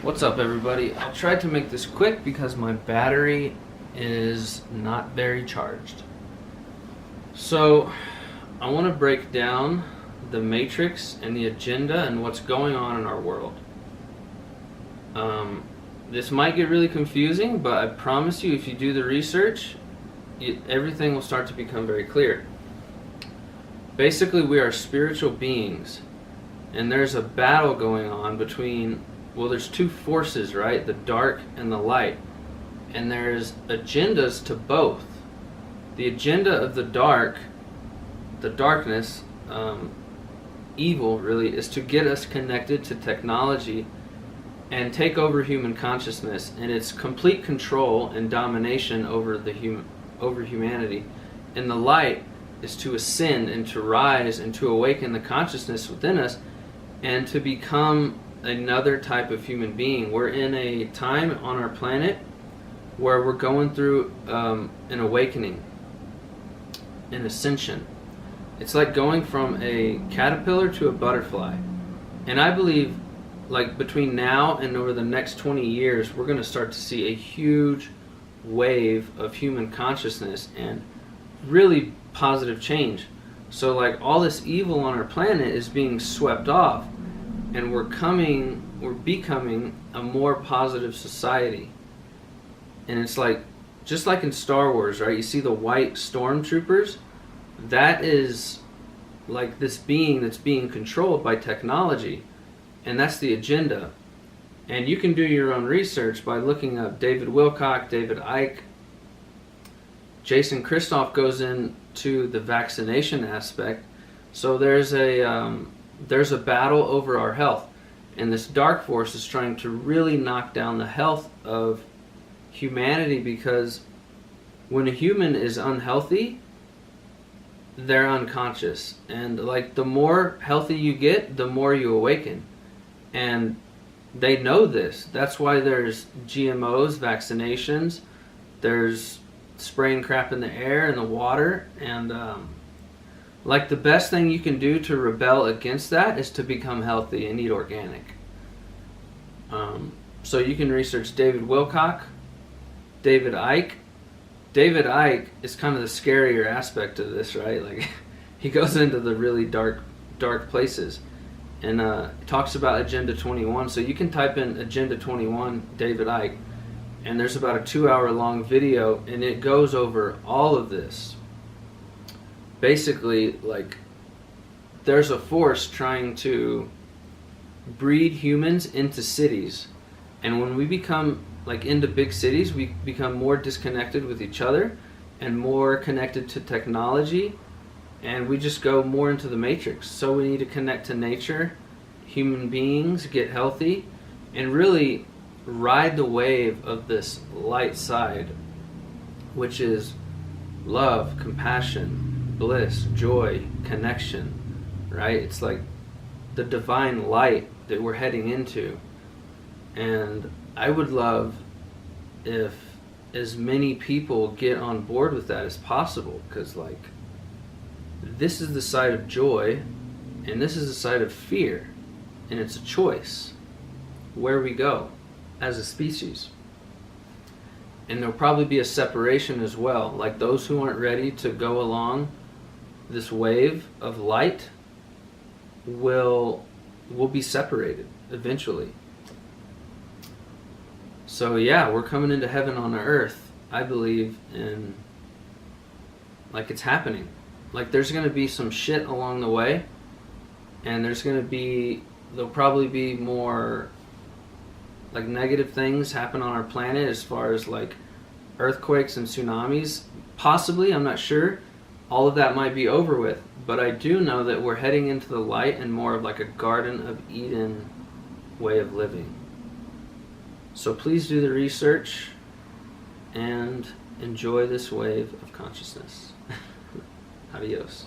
What's up, everybody? I tried to make this quick because my battery is not very charged. So, I want to break down the matrix and the agenda and what's going on in our world. This might get really confusing, but I promise you, if you do the research, everything will start to become very clear. Basically, we are spiritual beings, and there's a battle going on between, well, there's two forces, right? The dark and the light. And there's agendas to both. The agenda of the darkness, evil really, is to get us connected to technology and take over human consciousness and its complete control and domination over humanity. And the light is to ascend and to rise and to awaken the consciousness within us and to become another type of human being. We're in a time on our planet where we're going through an awakening, an ascension. It's like going from a caterpillar to a butterfly. And I believe, like, between now and over the next 20 years, we're going to start to see a huge wave of human consciousness and really positive change. So, like, all this evil on our planet is being swept off, and we're becoming a more positive society. And it's like, just like in Star Wars, right? You see the white stormtroopers? That is like this being that's being controlled by technology. And that's the agenda. And you can do your own research by looking up David Wilcock, David Icke. Jason Christoff goes into the vaccination aspect. So there's a battle over our health. And this dark force is trying to really knock down the health of humanity, because when a human is unhealthy, they're unconscious. And like, the more healthy you get, the more you awaken. And they know this. That's why there's GMOs, vaccinations, there's spraying crap in the air and the water. And like, the best thing you can do to rebel against that is to become healthy and eat organic. So you can research David Wilcock, David Icke. David Icke is kind of the scarier aspect of this, right? Like, he goes into the really dark places and talks about Agenda 21. So you can type in Agenda 21 David Icke, and there's about a 2-hour long video, and it goes over all of this. Basically, like, there's a force trying to breed humans into cities, and when we become like into big cities, we become more disconnected with each other and more connected to technology, and we just go more into the matrix. So we need to connect to nature, human beings, get healthy, and really ride the wave of this light side, which is love, compassion, bliss, joy, connection, right? It's like the divine light that we're heading into. And I would love if as many people get on board with that as possible, because, like, this is the side of joy and this is the side of fear, and it's a choice where we go as a species. And there'll probably be a separation as well. Like, those who aren't ready to go along this wave of light will be separated eventually. So yeah, we're coming into heaven on earth, I believe, and like, it's happening. Like, there's going to be some shit along the way, and there'll probably be more like negative things happen on our planet, as far as like earthquakes and tsunamis. Possibly, I'm not sure. All of that might be over with, but I do know that we're heading into the light and more of like a Garden of Eden way of living. So please do the research and enjoy this wave of consciousness. Adios.